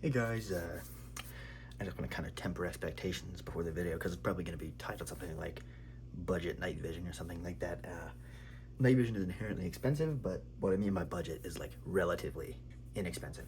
Hey guys, I just want to kind of temper expectations before the video because it's probably going to be titled something like budget night vision or something like that. Night vision is inherently expensive, but what I mean by budget is like relatively inexpensive.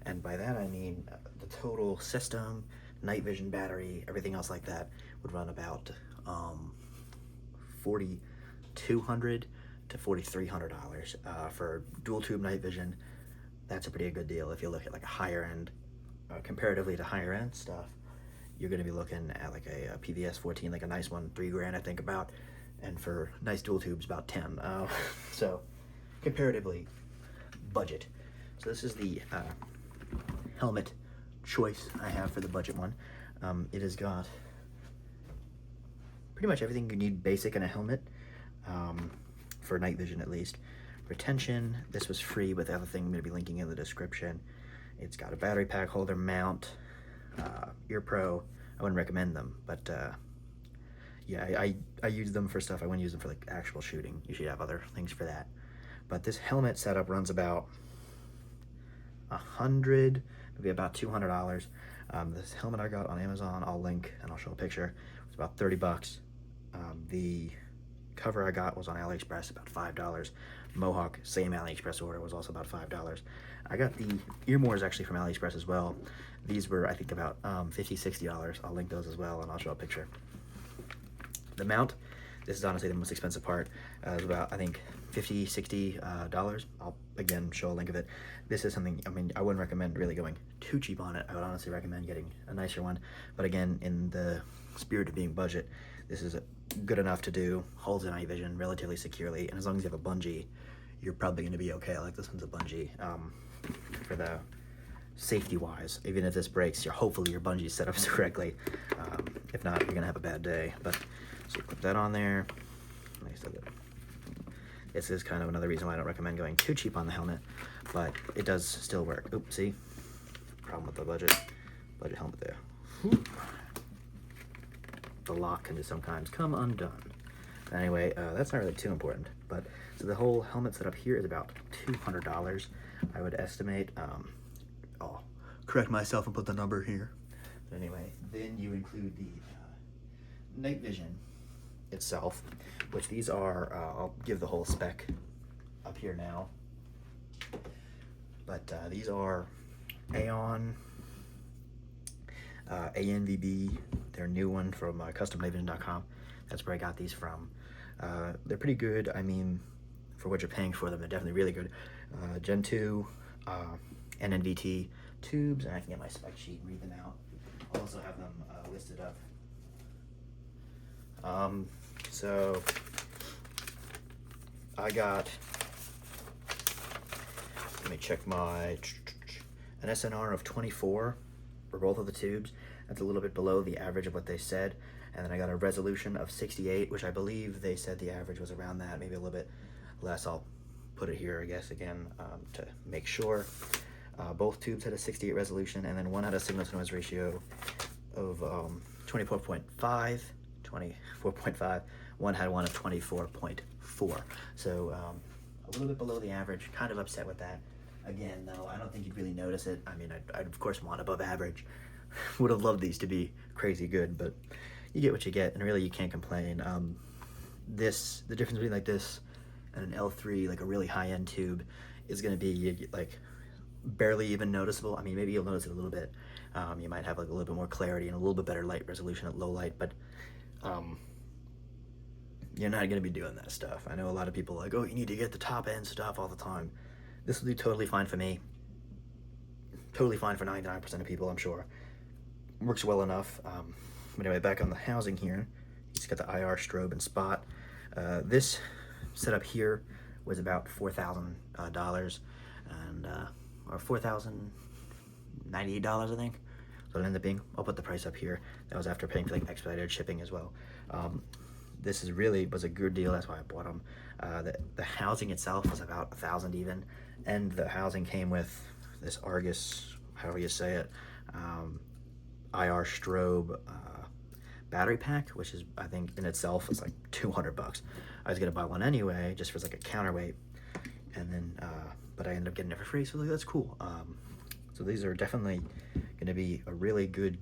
And by that I mean the total system, night vision battery, everything else like that would run about $4,200 to $4,300 for dual tube night vision. That's a pretty good deal if you look at like a higher end. Comparatively to higher end stuff, you're going to be looking at like a PVS 14, like a nice one, $3,000 I think about, and for nice dual tubes about 10. So comparatively budget. So this is the helmet choice I have for the budget one. It has got pretty much everything you need basic in a helmet, for night vision at least. Retention, this was free with everything I'm going to be linking in the description. It's got a battery pack holder, mount, ear pro. I wouldn't recommend them, but yeah, I use them for stuff. I wouldn't use them for like actual shooting. You should have other things for that. But this helmet setup runs about maybe about $200. This helmet I got on Amazon, I'll link and I'll show a picture. It's about 30 bucks. The cover I got was on AliExpress, about $5. Mohawk, same AliExpress order, was also about $5. I got the ear moors actually from AliExpress as well. These were, I think, about $50, $60. I'll link those as well, and I'll show a picture. The mount, this is honestly the most expensive part. It's about, I think, $50, $60. I'll, again, show a link of it. This is something, I mean, I wouldn't recommend really going too cheap on it. I would honestly recommend getting a nicer one. But again, in the spirit of being budget, this is good enough to do, holds the night vision relatively securely, and as long as you have a bungee, you're probably going to be okay. Like this one's a bungee. For the safety-wise, even if this breaks, hopefully your bungee's set up correctly. If not, you're gonna have a bad day. But so put that on there. Like I said, this is kind of another reason why I don't recommend going too cheap on the helmet, but it does still work. Oops, see? Problem with the budget helmet there. The lock can just sometimes come undone. Anyway, that's not really too important. But so the whole helmet setup here is about $200. I would estimate. I'll correct myself and put the number here. But anyway, then you include the night vision itself, which these are. I'll give the whole spec up here now. But these are Aeon. ANVB, their new one from customnightvision.com. That's where I got these from. They're pretty good. I mean, for what you're paying for them, they're definitely really good. Gen 2, NNVT tubes, and I can get my spec sheet and read them out. I'll also have them listed up. So I got, let me check an SNR of 24 for both of the tubes. That's a little bit below the average of what they said. And then I got a resolution of 68, which I believe they said the average was around that, maybe a little bit less. I'll put it here, I guess, again, to make sure. Both tubes had a 68 resolution, and then one had a signal-to-noise ratio of 24.5. One had one of 24.4. So a little bit below the average, kind of upset with that. Again, though, I don't think you'd really notice it. I mean, I'd of course want above average. Would have loved these to be crazy good, but you get what you get, and really you can't complain. The difference between like this and an L3, like a really high-end tube, is going to be like barely even noticeable. I mean, maybe you'll notice it a little bit. You might have like a little bit more clarity and a little bit better light resolution at low light, but you're not going to be doing that stuff. I know a lot of people are like, oh, you need to get the top-end stuff all the time. This will be totally fine for me. Totally fine for 99% of people, I'm sure. Works well enough. But anyway, back on the housing here, he's got the IR strobe and spot. This setup here was about $4,000, and or $4,098, I think. So it ended up being. I'll put the price up here. That was after paying for like expedited shipping as well. This was a good deal. That's why I bought them. The housing itself was about $1,000 even, and the housing came with this Argus, however you say it, IR strobe battery pack, which is, I think in itself is like 200 bucks. I was gonna buy one anyway, just for like a counterweight, and then but I ended up getting it for free, so like, that's cool. So these are definitely going to be a really good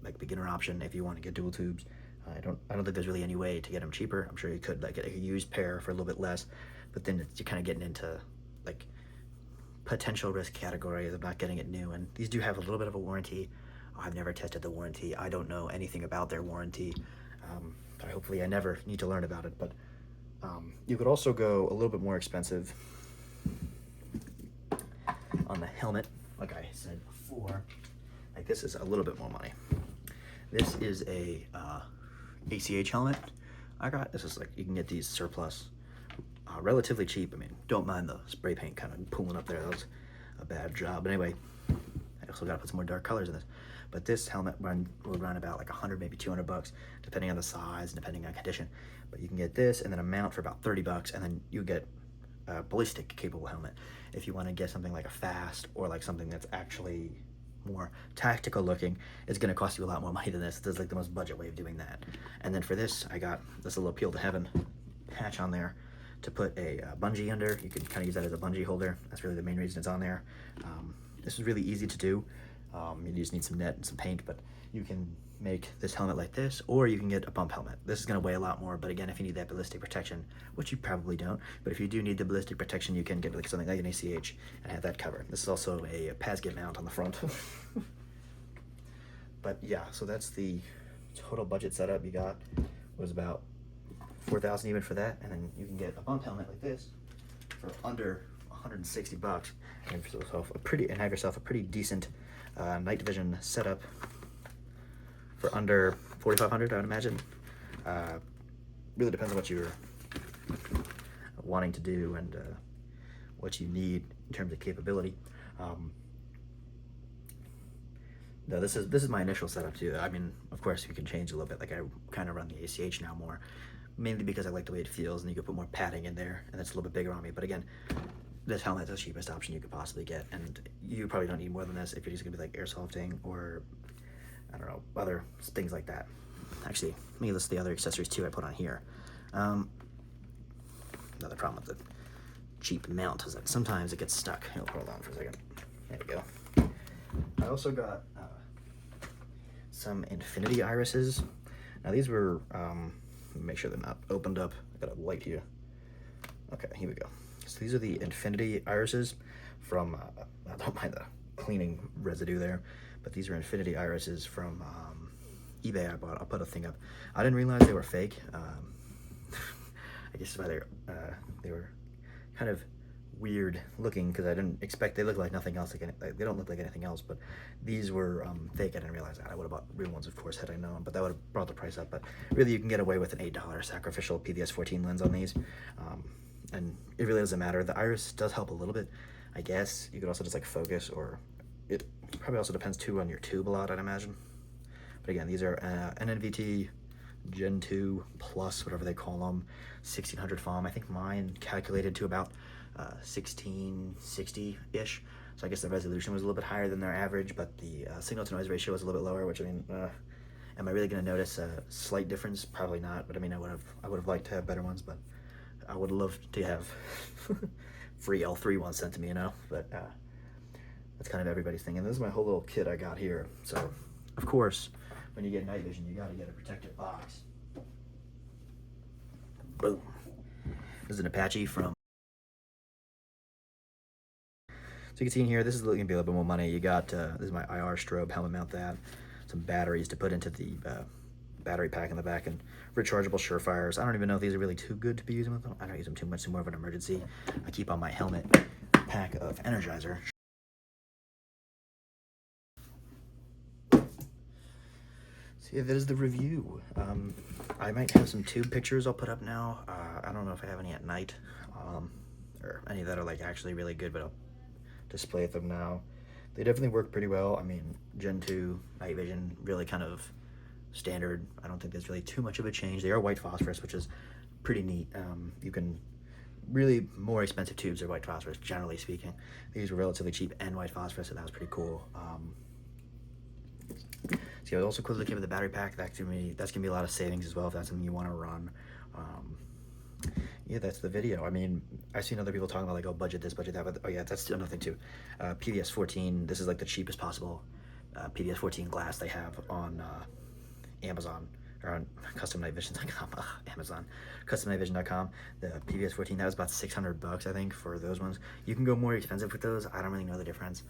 like beginner option if you want to get dual tubes. I don't think there's really any way to get them cheaper. I'm sure you could like get a used pair for a little bit less, but then you're kind of getting into like potential risk categories of not getting it new. And these do have a little bit of a warranty. I've never tested the warranty. I don't know anything about their warranty. Hopefully I never need to learn about it, but you could also go a little bit more expensive on the helmet, like I said before. Like this is a little bit more money. This is a ACH helmet I got. This is like, you can get these surplus, relatively cheap. I mean, don't mind the spray paint kind of pulling up there. That was a bad job. But anyway, I also got to put some more dark colors in this. But this helmet will run about like 100, maybe 200 bucks, depending on the size and depending on condition. But you can get this and then a mount for about 30 bucks, and then you get a ballistic capable helmet. If you want to get something like a fast or like something that's actually more tactical looking, it's going to cost you a lot more money than this. This is like the most budget way of doing that. And then for this, I got this little appeal to heaven patch on there to put a bungee under. You can kind of use that as a bungee holder. That's really the main reason it's on there. This is really easy to do. You just need some net and some paint, but you can make this helmet like this, or you can get a bump helmet. This is going to weigh a lot more, but again, if you need that ballistic protection, which you probably don't, but if you do need the ballistic protection, you can get like something like an ACH and have that covered. This is also a PASGIT mount on the front. But yeah, so that's the total budget setup you got. Was about $4,000 even for that, and then you can get a bump helmet like this for under 160 bucks, and have yourself a pretty decent night vision setup for under 4,500, I would imagine. Really depends on what you're wanting to do and what you need in terms of capability. No, this is my initial setup too. I mean, of course, you can change a little bit. Like I kind of run the ACH now more, mainly because I like the way it feels, and you can put more padding in there, and it's a little bit bigger on me. But again, this helmet is the cheapest option you could possibly get, and you probably don't need more than this if you're just gonna be like airsofting or I don't know, other things like that. Actually, let me list the other accessories too I put on here. Another problem with the cheap mount is that sometimes it gets stuck. Hold on for a second. There we go. I also got some infinity irises. Now these were, let me make sure they're not opened up. I got a light here. Okay, here we go. So these are the infinity irises from, I don't mind the cleaning residue there, but these are infinity irises from eBay I bought. I'll put a thing up. I didn't realize they were fake. I guess why they were kind of weird looking, because I didn't expect, they look like nothing else. Like they don't look like anything else, but these were fake. I didn't realize that. I would have bought real ones, of course, had I known, but that would have brought the price up. But really, you can get away with an $8 sacrificial PVS 14 lens on these, and it really doesn't matter. The iris does help a little bit, I guess. You could also just like focus, or it probably also depends too on your tube a lot, I'd imagine. But again, these are NNVT Gen 2 Plus, whatever they call them, 1600 FOM. I think mine calculated to about 1660-ish. So I guess the resolution was a little bit higher than their average, but the signal to noise ratio was a little bit lower, which I mean, am I really going to notice a slight difference? Probably not, but I mean, I would have liked to have better ones, but I would love to have free L3 ones sent to me, you know, but that's kind of everybody's thing. And this is my whole little kit I got here. So, of course, when you get night vision, you got to get a protective box. Boom. This is an Apache from. So you can see in here, this is going to be a little bit more money. You got, this is my IR strobe helmet mount, that. Some batteries to put into the battery pack in the back, and rechargeable Surefires. I don't even know if these are really too good to be using with them. I don't use them too much, it's more of an emergency. I keep on my helmet pack of Energizer. So yeah, that is the review. I might have some tube pictures I'll put up now. I don't know if I have any at night, or any that are like actually really good, but I'll display them now. They definitely work pretty well. I mean, Gen 2 night vision, really kind of standard. I don't think there's really too much of a change. They are white phosphorus, which is pretty neat. You can really, more expensive tubes are white phosphorus, generally speaking. These were relatively cheap and white phosphorus, so that was pretty cool. So yeah, it also came with the battery pack. That's gonna be a lot of savings as well if that's something you want to run. yeah, that's the video. I mean, I've seen other people talking about like, oh, budget this, budget that, but oh yeah, that's another thing too. PVS 14, this is like the cheapest possible PVS 14 glass they have on Amazon, or on customnightvision.com. Amazon, customnightvision.com. The PVS 14, that was about 600 bucks, I think, for those ones. You can go more expensive with those. I don't really know the difference.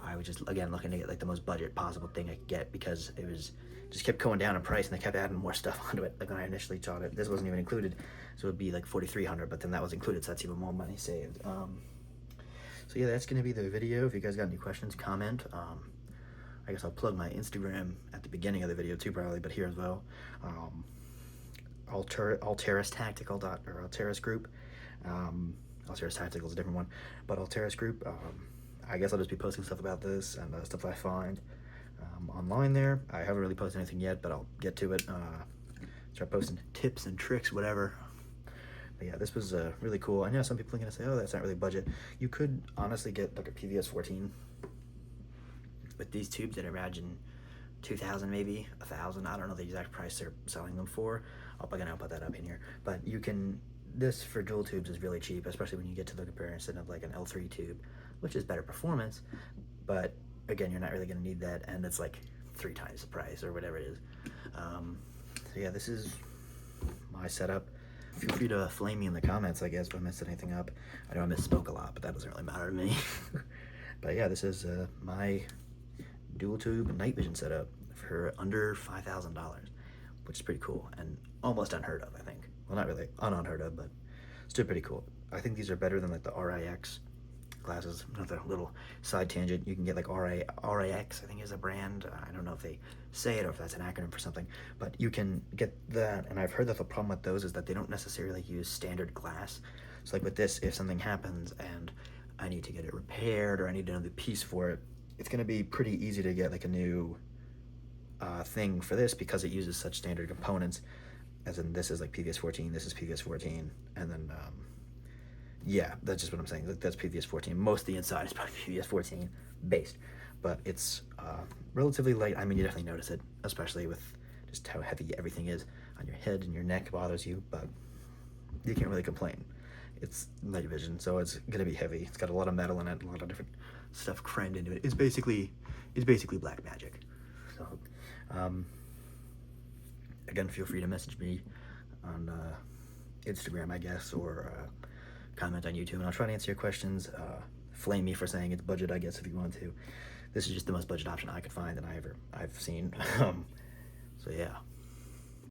I was just, again, looking to get like the most budget possible thing I could get, because it was just kept going down in price, and they kept adding more stuff onto it. Like when I initially thought it, this wasn't even included, so it would be like 4,300, but then that was included, so that's even more money saved. So yeah, that's gonna be the video. If you guys got any questions, comment. I guess I'll plug my Instagram at the beginning of the video too, probably, but here as well. Alteris Tactical or Alteris Group. Alteris Tactical is a different one, but Alteris Group. I guess I'll just be posting stuff about this and stuff I find online there. I haven't really posted anything yet, but I'll get to it. Start posting tips and tricks, whatever. But yeah, this was really cool. I know some people are gonna say, oh, that's not really budget. You could honestly get like a PVS 14 with these tubes that imagine 2,000, maybe 1,000. I don't know the exact price they're selling them for. I'll put that up in here. But you can, this for dual tubes is really cheap, especially when you get to the comparison of like an L3 tube, which is better performance, but again, you're not really gonna need that, and it's like 3 times the price or whatever it is. So yeah, this is my setup. Feel free to flame me in the comments, I guess, if I messed anything up. I know I misspoke a lot, but that doesn't really matter to me. But yeah, this is my dual tube night vision setup for under $5,000, which is pretty cool and almost unheard of, I think. Well, not really unheard of, but still pretty cool. I think these are better than like the RIX glasses. Another little side tangent. You can get like RIX, I think is a brand. I don't know if they say it or if that's an acronym for something, but you can get that. And I've heard that the problem with those is that they don't necessarily use standard glass. So like with this, if something happens and I need to get it repaired or I need another piece for it, it's going to be pretty easy to get like a new thing for this, because it uses such standard components. As in, this is like PVS 14, this is PVS 14, and then yeah, that's just what I'm saying. That's PVS 14. Most of the inside is probably PVS 14 based, but it's relatively light. I mean, you definitely notice it, especially with just how heavy everything is on your head, and your neck bothers you, but you can't really complain. It's night vision, so it's gonna be heavy. It's got a lot of metal in it, a lot of different stuff crammed into it. It's basically black magic. So again, feel free to message me on Instagram, I guess, or comment on YouTube, and I'll try to answer your questions. Flame me for saying it's budget, I guess, if you want to. This is just the most budget option I could find that I've seen. So yeah.